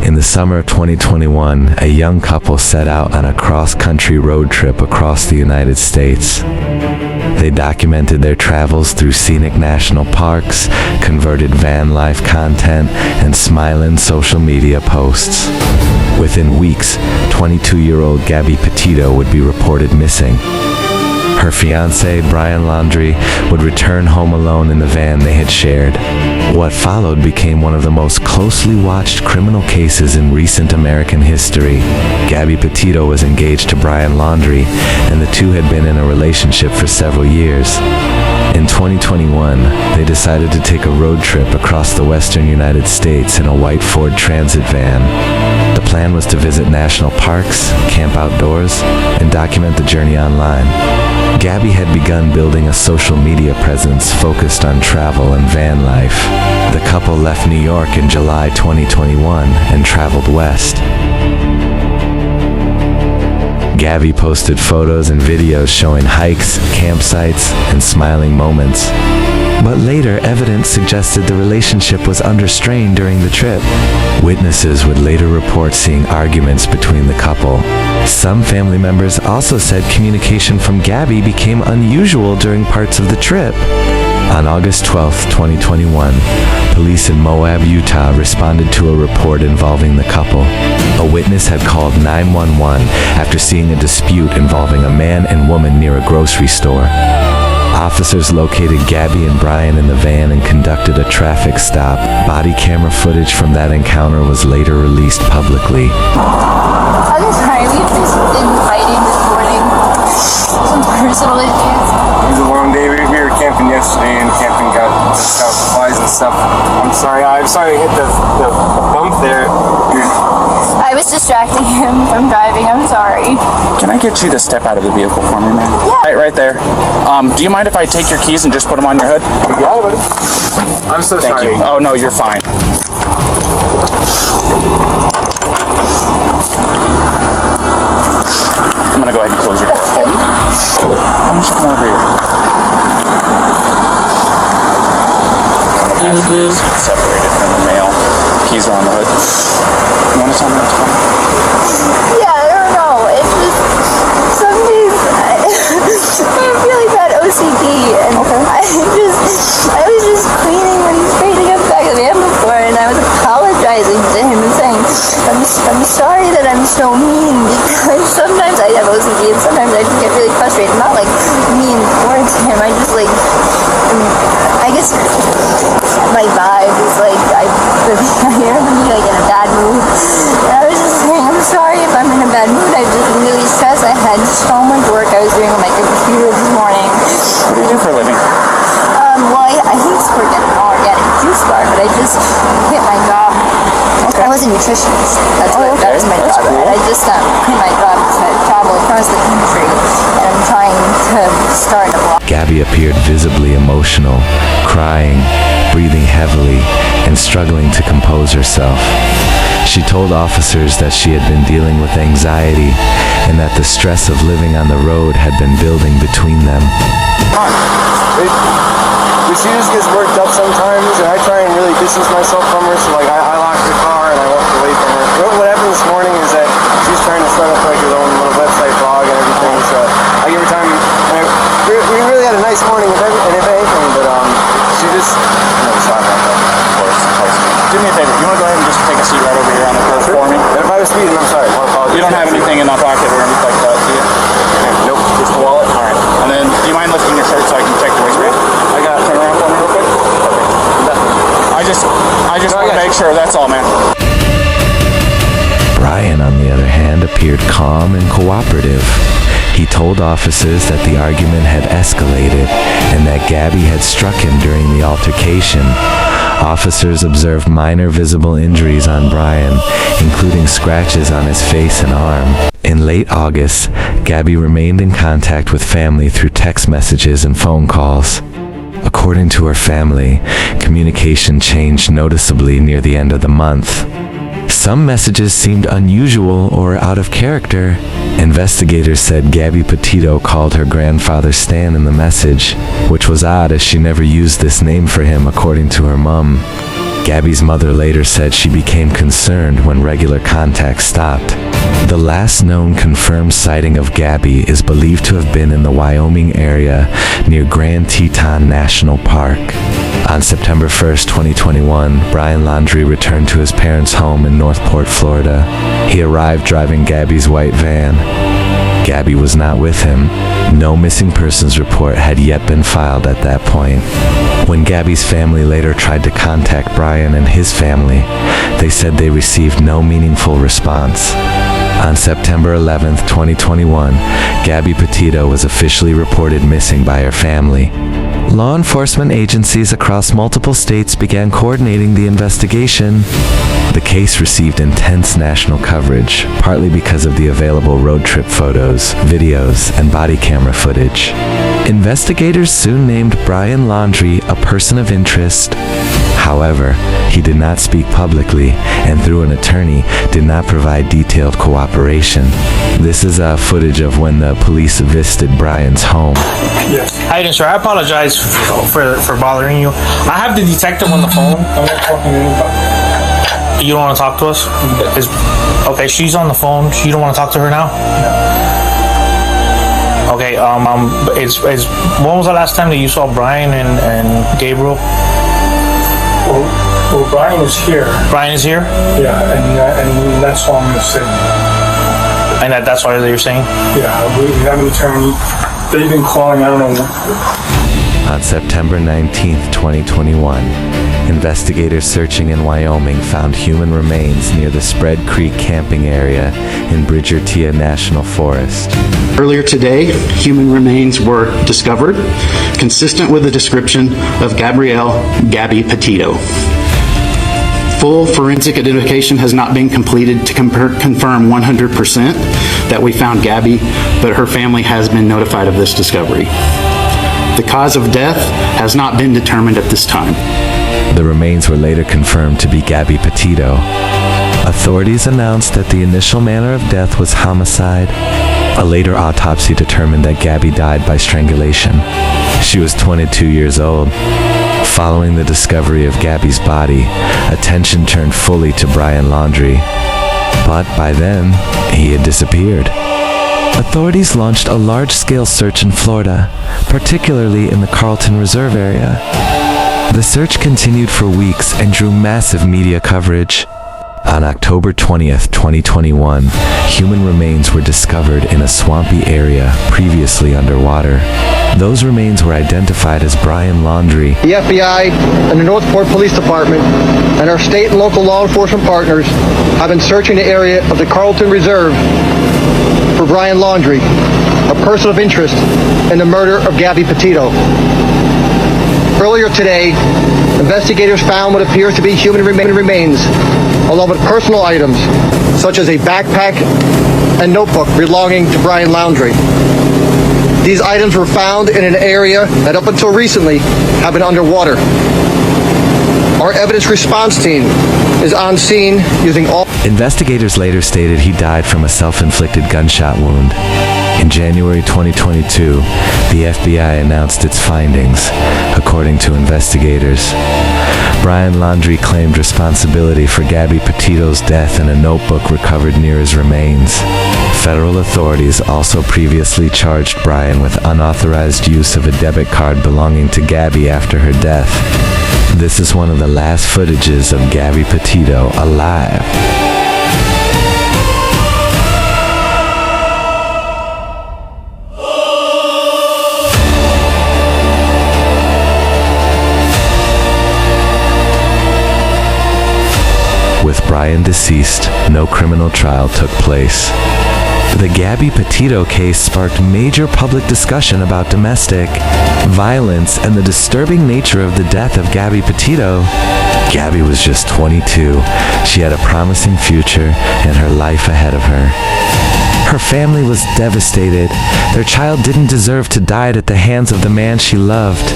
In the summer of 2021, a young couple set out on a cross-country road trip across the United States. They documented their travels through scenic national parks, converted van life content, and smiling social media posts. Within weeks, 22-year-old Gabby Petito would be reported missing. Her fiancé, Brian Laundrie, would return home alone in the van they had shared. What followed became one of the most closely watched criminal cases in recent American history. Gabby Petito was engaged to Brian Laundrie, and the two had been in a relationship for several years. In 2021, they decided to take a road trip across the western United States in a white Ford Transit van. The plan was to visit national parks, camp outdoors, and document the journey online. Gabby had begun building a social media presence focused on travel and van life. The couple left New York in July 2021 and traveled west. Gabby posted photos and videos showing hikes, campsites, and smiling moments. But later, evidence suggested the relationship was under strain during the trip. Witnesses would later report seeing arguments between the couple. Some family members also said communication from Gabby became unusual during parts of the trip. On August 12, 2021, police in Moab, Utah responded to a report involving the couple. A witness had called 911 after seeing a dispute involving a man and woman near a grocery store. Officers located Gabby and Brian in the van and conducted a traffic stop. Body camera footage from that encounter was later released publicly. I'm sorry, we've just been fighting this morning. Some personal issues. It was a long day. We were camping yesterday, and camping got supplies and stuff. I'm sorry to hit the bump there. I was distracting him from driving. I'm sorry. Can I get you to step out of the vehicle for me, man? Yeah. Right there. Do you mind if I take your keys and just put them on your hood? Yeah, buddy. I'm so Thank sorry. you. Oh, no, you're fine. I'm gonna go ahead and close your door for me. Why don't you come over here? Separated from the mail. Keys are on the hood. You want to tell me what's going on? Yeah, I don't know. It's just some days I have really bad OCD, and I was just cleaning when he's straightening up back of the van before, and I was apologizing to him and saying, I'm sorry that I'm so mean, because sometimes I have OCD and sometimes I just get really frustrated. Not like mean towards him. I just I guess my vibe is you're like in a bad mood. And I was just saying, I'm sorry if I'm in a bad mood. I've just been really stressed. I had so much work I was doing on my computer this morning. What do you do for a living? Well, I used to work at an organic juice bar, but I just quit my job. Okay. I was a nutritionist. That was my That's job. cool. And I just quit my job because I travel across the country, and I'm trying to start a blog. Gabby appeared visibly emotional, crying, breathing heavily, and struggling to compose herself. She told officers that she had been dealing with anxiety and that the stress of living on the road had been building between them. She just gets worked up sometimes, and I try and really distance myself from her. So I locked the car and I walked away from her. What happened this morning is that she's trying to start up her own little website blog and everything. So I give her time. We really had a nice morning, if anything, but she just sorry about that. Of course. Do me a favor. You want to go ahead and just take a seat right over here on the curb for me? If I was speeding, I'm sorry. You don't have anything in that pocket or anything like that, do you? Nope. Just a wallet? All right. And then, do you mind lifting your shirt so I can check the waistband? I got it. Turn around for me real quick. Okay. I just want to make sure. That's all, man. Brian, on the other hand, appeared calm and cooperative. He told officers that the argument had escalated and that Gabby had struck him during the altercation. Officers observed minor visible injuries on Brian, including scratches on his face and arm. In late August, Gabby remained in contact with family through text messages and phone calls. According to her family, communication changed noticeably near the end of the month. Some messages seemed unusual or out of character. Investigators said Gabby Petito called her grandfather Stan in the message, which was odd as she never used this name for him according to her mom. Gabby's mother later said she became concerned when regular contact stopped. The last known confirmed sighting of Gabby is believed to have been in the Wyoming area near Grand Teton National Park. On September 1st, 2021, Brian Laundrie returned to his parents' home in Northport, Florida. He arrived driving Gabby's white van. Gabby was not with him. No missing persons report had yet been filed at that point. When Gabby's family later tried to contact Brian and his family, they said they received no meaningful response. On September 11th, 2021, Gabby Petito was officially reported missing by her family. Law enforcement agencies across multiple states began coordinating the investigation. The case received intense national coverage, partly because of the available road trip photos, videos, and body camera footage. Investigators soon named Brian Laundrie a person of interest. However, he did not speak publicly and through an attorney did not provide detailed cooperation. This is footage of when the police visited Brian's home. Yes. How you doing, sir? I apologize for bothering you. I have the detective on the phone. I'm not talking to anybody. You don't want to talk to us? Okay, she's on the phone. You don't want to talk to her now? No. Okay, when was the last time that you saw Brian and Gabriel? Well, Brian is here. Brian is here? Yeah, and that's all I'm going to say. And that's why you're saying? Yeah, we have an attorney. They've been calling, I don't know. On September 19th, 2021, investigators searching in Wyoming found human remains near the Spread Creek camping area in Bridgertia National Forest. Earlier today, human remains were discovered, consistent with the description of Gabby Petito. Full forensic identification has not been completed to confirm 100% that we found Gabby, but her family has been notified of this discovery. The cause of death has not been determined at this time. The remains were later confirmed to be Gabby Petito. Authorities announced that the initial manner of death was homicide. A later autopsy determined that Gabby died by strangulation. She was 22 years old. Following the discovery of Gabby's body, attention turned fully to Brian Laundrie. But by then, he had disappeared. Authorities launched a large-scale search in Florida, particularly in the Carlton Reserve area. The search continued for weeks and drew massive media coverage. On October 20th, 2021, human remains were discovered in a swampy area previously underwater. Those remains were identified as Brian Laundrie. The FBI and the Northport Police Department and our state and local law enforcement partners have been searching the area of the Carlton Reserve for Brian Laundrie, a person of interest in the murder of Gabby Petito. Earlier today, investigators found what appears to be human remains, along with personal items, such as a backpack and notebook belonging to Brian Laundrie. These items were found in an area that up until recently had been underwater. Our evidence response team is on scene using all... Investigators later stated he died from a self-inflicted gunshot wound. In January 2022, the FBI announced its findings, according to investigators. Brian Laundrie claimed responsibility for Gabby Petito's death in a notebook recovered near his remains. Federal authorities also previously charged Brian with unauthorized use of a debit card belonging to Gabby after her death. This is one of the last footages of Gabby Petito alive. With Brian deceased, no criminal trial took place. The Gabby Petito case sparked major public discussion about domestic violence and the disturbing nature of the death of Gabby Petito. Gabby was just 22. She had a promising future and her life ahead of her. Her family was devastated. Their child didn't deserve to die at the hands of the man she loved.